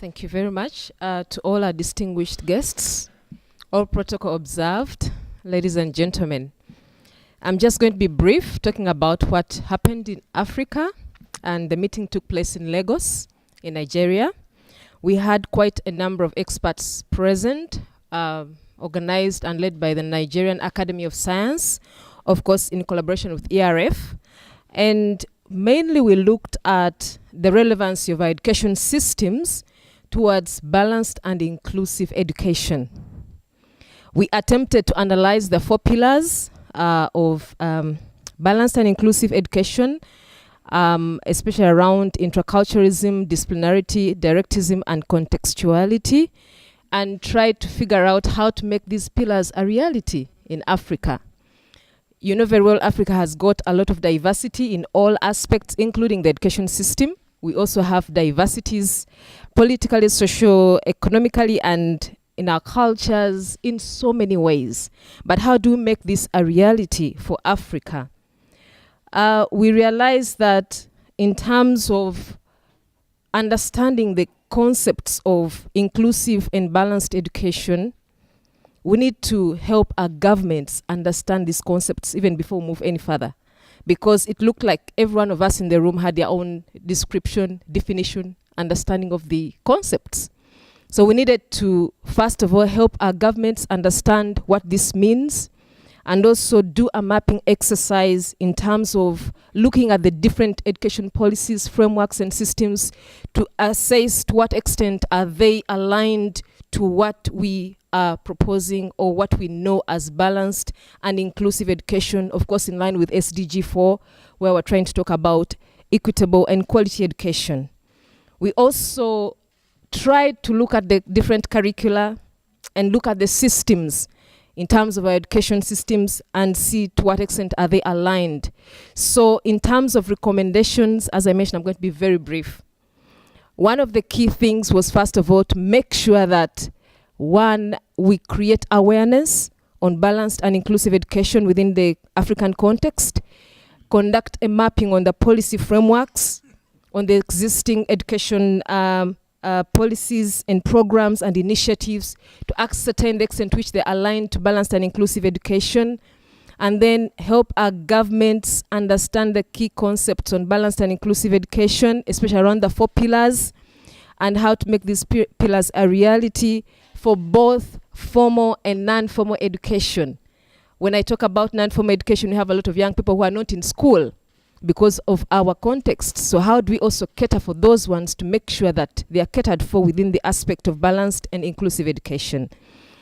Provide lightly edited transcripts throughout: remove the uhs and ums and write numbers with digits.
Thank you very much to all our distinguished guests, all protocol observed, ladies and gentlemen. I'm just going to be brief, talking about what happened in Africa, and the meeting took place in Lagos, in Nigeria. We had quite a number of experts present, organized and led by the Nigerian Academy of Science, of course in collaboration with ERF. And mainly we looked at the relevancy of our education systems towards balanced and inclusive education. We attempted to analyze the 4 pillars of balanced and inclusive education, especially around interculturalism, disciplinarity, directism, and contextuality, and tried to figure out how to make these pillars a reality in Africa. You know very well Africa has got a lot of diversity in all aspects, including the education system. We also have diversities politically, socio-economically, and in our cultures in so many ways. But how do we make this a reality for Africa? We realize that in terms of understanding the concepts of inclusive and balanced education, we need to help our governments understand these concepts even before we move any further. Because it looked like every one of us in the room had their own description, definition, understanding of the concepts. So we needed to, first of all, help our governments understand what this means, and also do a mapping exercise in terms of looking at the different education policies, frameworks, and systems to assess to what extent are they aligned to what we are proposing or what we know as balanced and inclusive education, of course in line with SDG 4, where we're trying to talk about equitable and quality education. We also tried to look at the different curricula and look at the systems in terms of our education systems and see to what extent are they aligned. So in terms of recommendations, as I mentioned, I'm going to be very brief. One of the key things was, first of all, to make sure that, one, we create awareness on balanced and inclusive education within the African context, conduct a mapping on the policy frameworks, on the existing education policies and programs and initiatives to ascertain the extent to which they align to balanced and inclusive education, and then help our governments understand the key concepts on balanced and inclusive education, especially around the 4 pillars, and how to make these pillars a reality for both formal and non-formal education. When I talk about non-formal education, we have a lot of young people who are not in school because of our context. So how do we also cater for those ones to make sure that they are catered for within the aspect of balanced and inclusive education?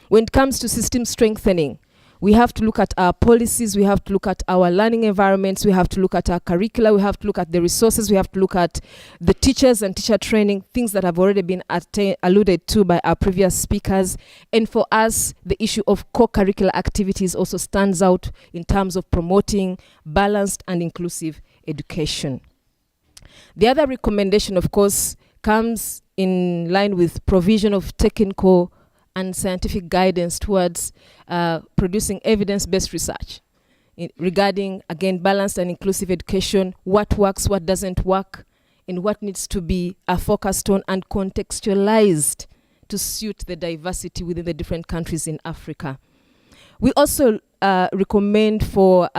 When it comes to system strengthening, we have to look at our policies, we have to look at our learning environments, we have to look at our curricula, we have to look at the resources, we have to look at the teachers and teacher training, things that have already been alluded to by our previous speakers. And for us, the issue of co-curricular activities also stands out in terms of promoting balanced and inclusive education. The other recommendation, of course, comes in line with provision of technical and scientific guidance towards producing evidence-based research regarding, again, balanced and inclusive education, what works, what doesn't work, and what needs to be focused on and contextualized to suit the diversity within the different countries in Africa. We also recommend for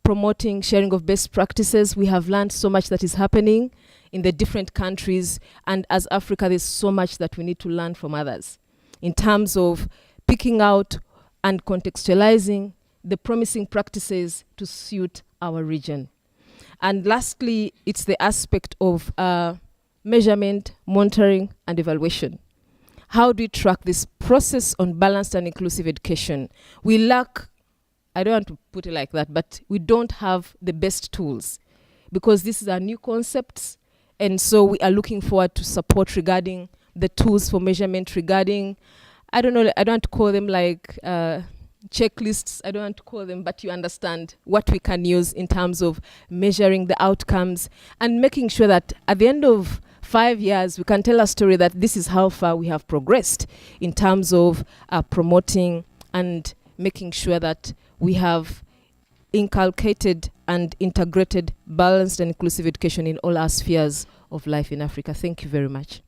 promoting sharing of best practices. We have learned so much that is happening in the different countries, and as Africa, there's so much that we need to learn from others in terms of picking out and contextualizing the promising practices to suit our region. And lastly, it's the aspect of measurement, monitoring, and evaluation. How do we track this process on balanced and inclusive education? We lack, I don't want to put it like that, but we don't have the best tools because these are new concepts, and so we are looking forward to support regarding the tools for measurement, regarding, I don't know, I don't want to call them like checklists, I don't want to call them, but you understand what we can use in terms of measuring the outcomes and making sure that at the end of 5 years, we can tell a story that this is how far we have progressed in terms of promoting and making sure that we have inculcated and integrated balanced and inclusive education in all our spheres of life in Africa. Thank you very much.